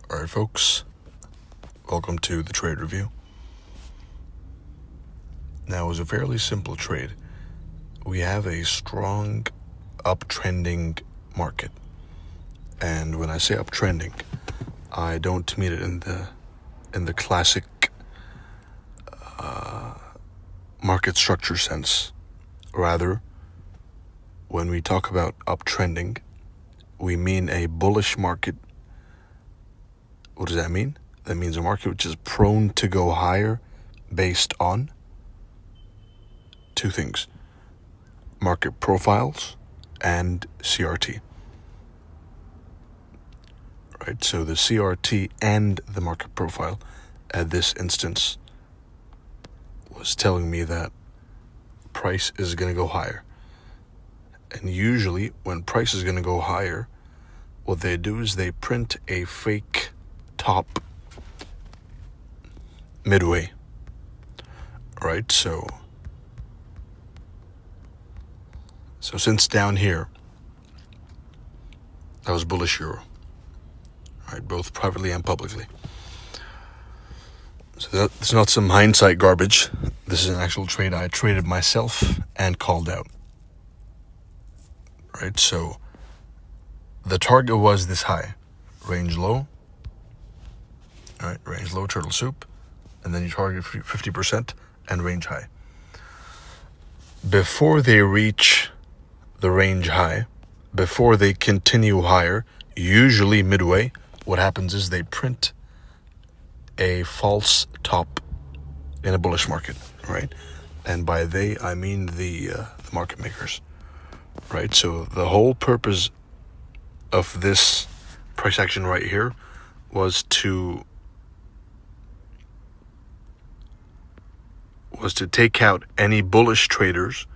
Alright folks, welcome to the trade review. Now, it was a fairly simple trade. We have a strong uptrending market. And when I say uptrending, I don't mean it in the classic market structure sense. Rather, when we talk about uptrending, we mean a bullish market. What does that mean? That means a market which is prone to go higher based on two things: market profiles and CRT. Right? So the CRT and the market profile at this instance was telling me that price is going to go higher. And usually when price is going to go higher, what they do is they print a fake top midway. Right? So since down here, that was bullish euro. Right? Both privately and publicly. So that's not some hindsight garbage. This is an actual trade I traded myself and called out. Right? So the target was this high. Range low. Alright, range low, turtle soup. And then you target 50% and range high. Before they reach the range high, before they continue higher, usually midway, what happens is they print a false top in a bullish market, right? And by they, I mean the market makers, right? So the whole purpose of this price action right here was to take out any bullish traders,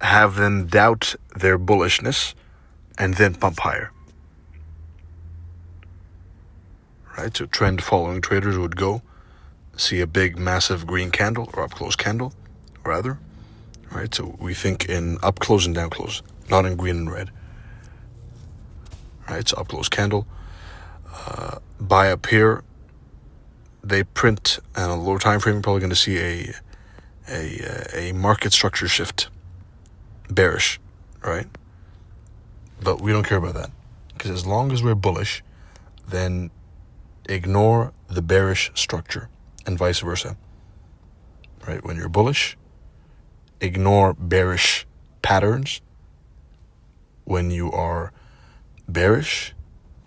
have them doubt their bullishness, and then pump higher. Right? So trend following traders would go see a big massive green candle, or up close candle rather. Right? So we think in up close and down close, not in green and red. Right? So up close candle, buy up here. They print, and on a lower time frame, you're probably going to see a market structure shift, bearish, right? But we don't care about that, because as long as we're bullish, then ignore the bearish structure, and vice versa. Right? When you're bullish, ignore bearish patterns. When you are bearish,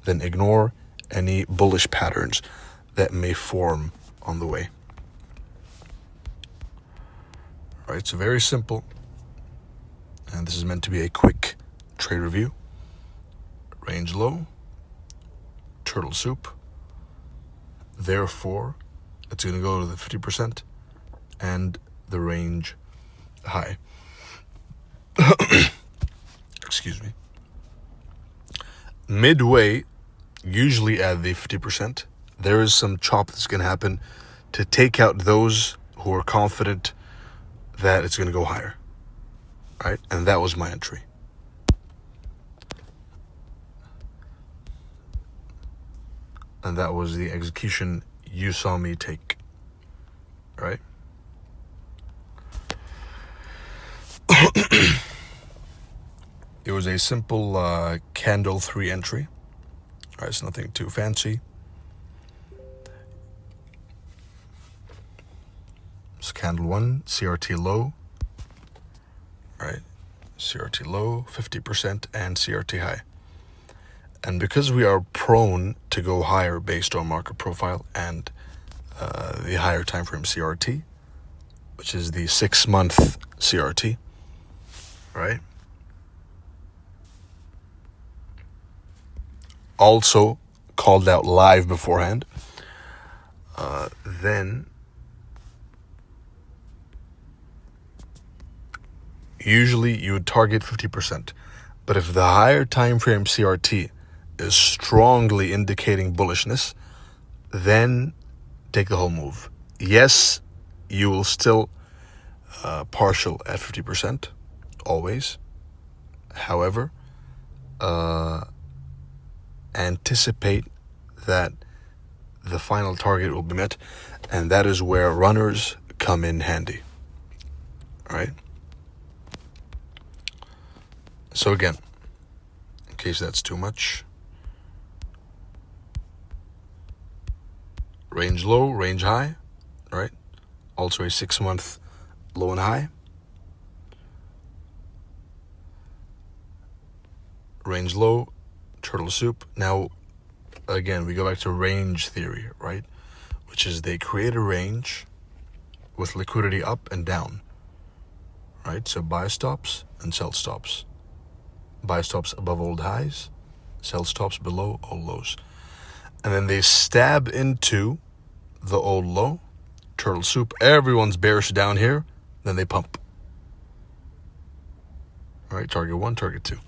then ignore any bullish patterns that may form on the way. Right? So very simple. And this is meant to be a quick trade review. Range low, turtle soup. Therefore, it's going to go to the 50% and the range high. Excuse me. Midway, usually at the 50%, there is some chop that's going to happen to take out those who are confident that it's going to go higher. Right? And that was my entry. And that was the execution you saw me take. Right? It was a simple candle 3 entry. Right? It's nothing too fancy. So candle 1, CRT low. Right? CRT low, 50%, and CRT high. And because we are prone to go higher based on market profile and the higher time frame CRT, which is the 6-month CRT, right? Also called out live beforehand, then usually you would target 50%. But if the higher time frame CRT is strongly indicating bullishness, then take the whole move. Yes, you will still partial at 50%, always. However, anticipate that the final target will be met, and that is where runners come in handy. All right? So again, in case that's too much, range low, range high, all right? Also a 6-month low and high. Range low, turtle soup. Now, again, we go back to range theory, right? Which is they create a range with liquidity up and down, right? So buy stops and sell stops. Buy stops above old highs, sell stops below old lows. And then they stab into the old low, turtle soup. Everyone's bearish down here, then they pump. All right, target 1, target 2.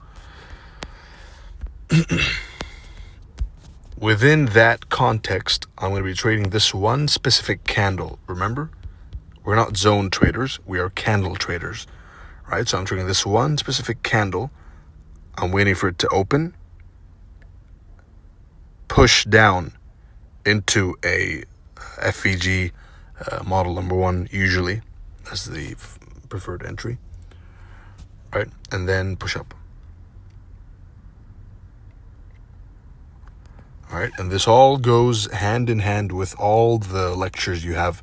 Within that context, I'm going to be trading this one specific candle. Remember, we're not zone traders, we are candle traders, right? So I'm trading this one specific candle. I'm waiting for it to open, push down into a FVG model number 1, usually as the preferred entry, right? And then push up. All right, and this all goes hand in hand with all the lectures you have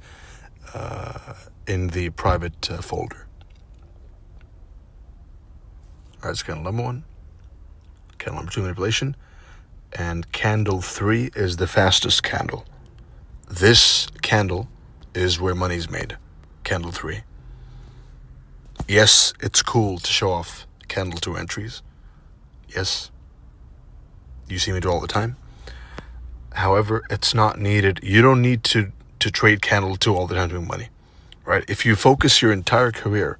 in the private folder. All right, so candle number 1, candle number 2 manipulation, and candle 3 is the fastest candle. This candle is where money's made, candle 3. Yes, it's cool to show off candle 2 entries. Yes, you see me do it all the time. However, it's not needed. You don't need to trade candle 2 all the time to make money, right? If you focus your entire career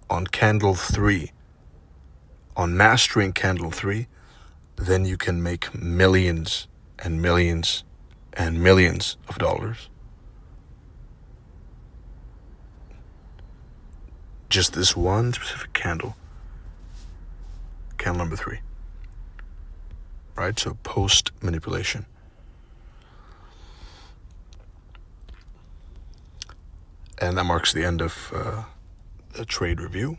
on candle 3, on mastering candle 3, then you can make millions and millions and millions of dollars. Just this one specific candle, candle number 3, right? So post manipulation. And that marks the end of the trade review.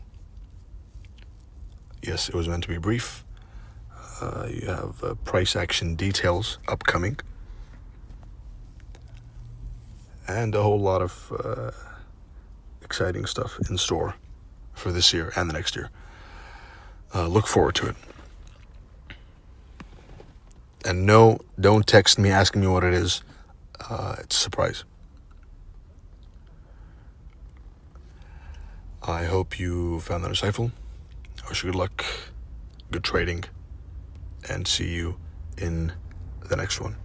Yes, it was meant to be brief. You have price action details upcoming. And a whole lot of exciting stuff in store for this year and the next year. Look forward to it. And no, don't text me asking me what it is. It's a surprise. I hope you found that insightful. I wish you good luck, good trading, and see you in the next one.